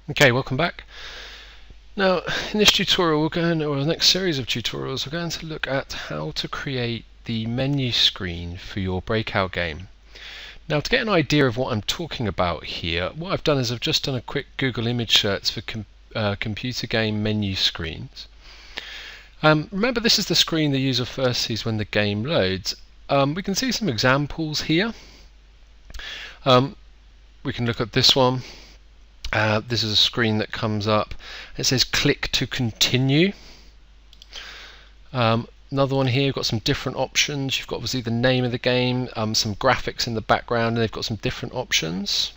Okay, welcome back. Now, in this tutorial, or the next series of tutorials, we're going to look at how to create the menu screen for your Breakout game. Now, to get an idea of what I'm talking about here, what I've done is I've just done a quick Google image search for computer game menu screens. Remember, this is the screen the user first sees when the game loads. We can see some examples here. We can look at this one. This is a screen that comes up. It says click to continue. Another one here, you've got some different options. You've got obviously the name of the game, some graphics in the background, and they've got some different options.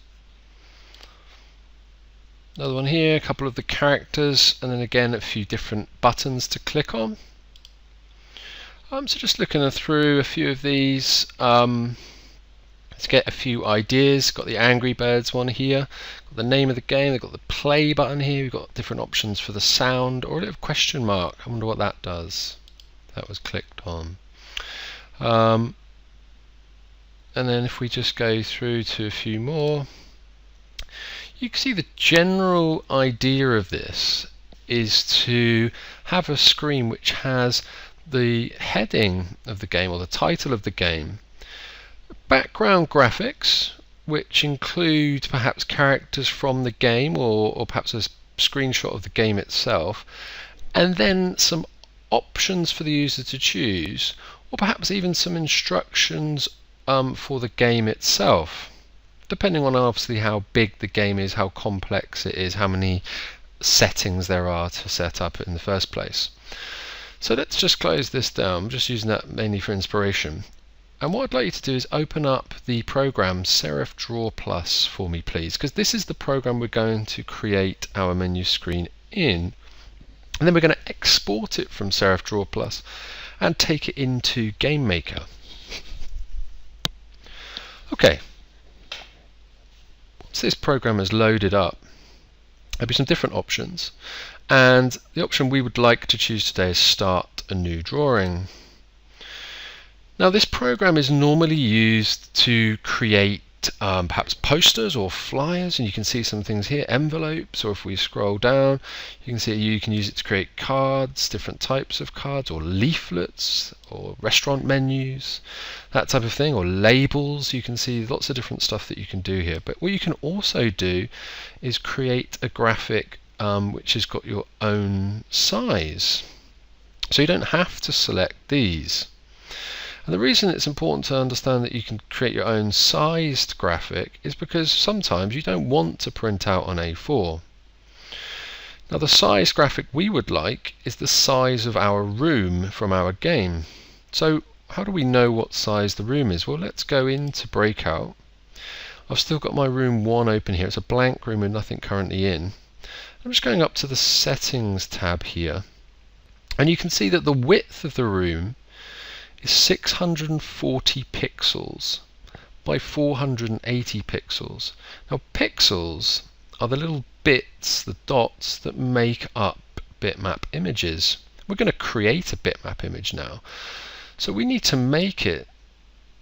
Another one here, a couple of the characters, and then again a few different buttons to click on. So just looking through a few of these to get a few ideas. Got the Angry Birds one here, got the name of the game, they've got the play button here, we've got different options for the sound, or a little question mark. I wonder what that does. That was clicked on. And then if we just go through to a few more, you can see the general idea of this is to have a screen which has the heading of the game or the title of the game, background graphics which include perhaps characters from the game or perhaps a screenshot of the game itself, and then some options for the user to choose, or perhaps even some instructions for the game itself, depending on obviously how big the game is, how complex it is, how many settings there are to set up in the first place. So let's just close this down. I'm just using that mainly for inspiration. And what I'd like you to do is open up the program Serif Draw Plus for me, please, because this is the program we're going to create our menu screen in. And then we're going to export it from Serif Draw Plus and take it into Game Maker. Okay. Once this program is loaded up, there'll be some different options. And the option we would like to choose today is Start a New Drawing. Now, this program is normally used to create perhaps posters or flyers, and you can see some things here, envelopes, or if we scroll down, you can see you can use it to create cards, different types of cards, or leaflets, or restaurant menus, that type of thing, or labels. You can see lots of different stuff that you can do here. But what you can also do is create a graphic which has got your own size. So you don't have to select these. And the reason it's important to understand that you can create your own sized graphic is because sometimes you don't want to print out on A4. Now, the size graphic we would like is the size of our room from our game. So how do we know what size the room is? Well, let's go into Breakout. I've still got my room 1 open here. It's a blank room with nothing currently in. I'm just going up to the Settings tab here, and you can see that the width of the room is 640 pixels by 480 pixels. Now, pixels are the little bits, the dots, that make up bitmap images. We're going to create a bitmap image now. So we need to make it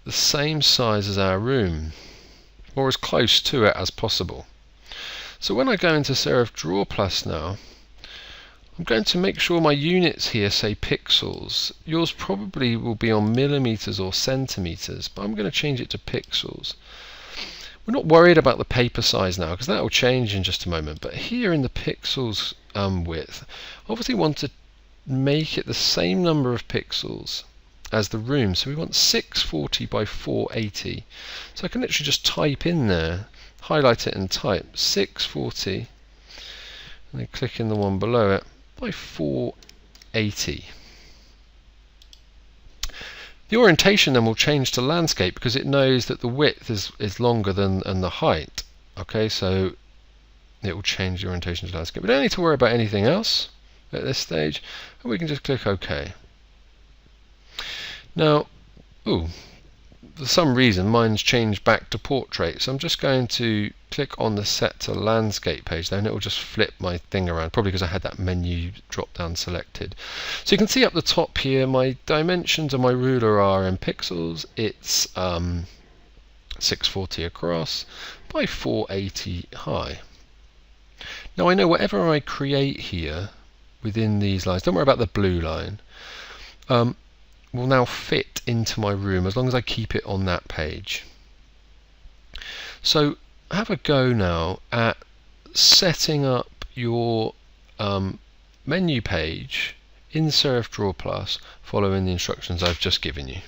the same size as our room, or as close to it as possible. So when I go into Serif Draw Plus now, I'm going to make sure my units here say pixels. Yours probably will be on millimeters or centimeters, but I'm going to change it to pixels. We're not worried about the paper size now, because that will change in just a moment. But here in the pixels width, obviously want to make it the same number of pixels as the room. So we want 640 by 480. So I can literally just type in there, highlight it and type 640, and then click in the one below it, by 480. The orientation then will change to landscape because it knows that the width is longer than the height. Okay, so it will change the orientation to landscape. We don't need to worry about anything else at this stage, and we can just click OK. Now, for some reason mine's changed back to portrait, so I'm just going to click on the set to landscape page there, and it will just flip my thing around, probably because I had that menu drop down selected. So you can see up the top here my dimensions of my ruler are in pixels. It's 640 across by 480 high. Now I know whatever I create here within these lines, don't worry about the blue line, will now fit into my room as long as I keep it on that page. So have a go now at setting up your menu page in Serif Draw Plus following the instructions I've just given you.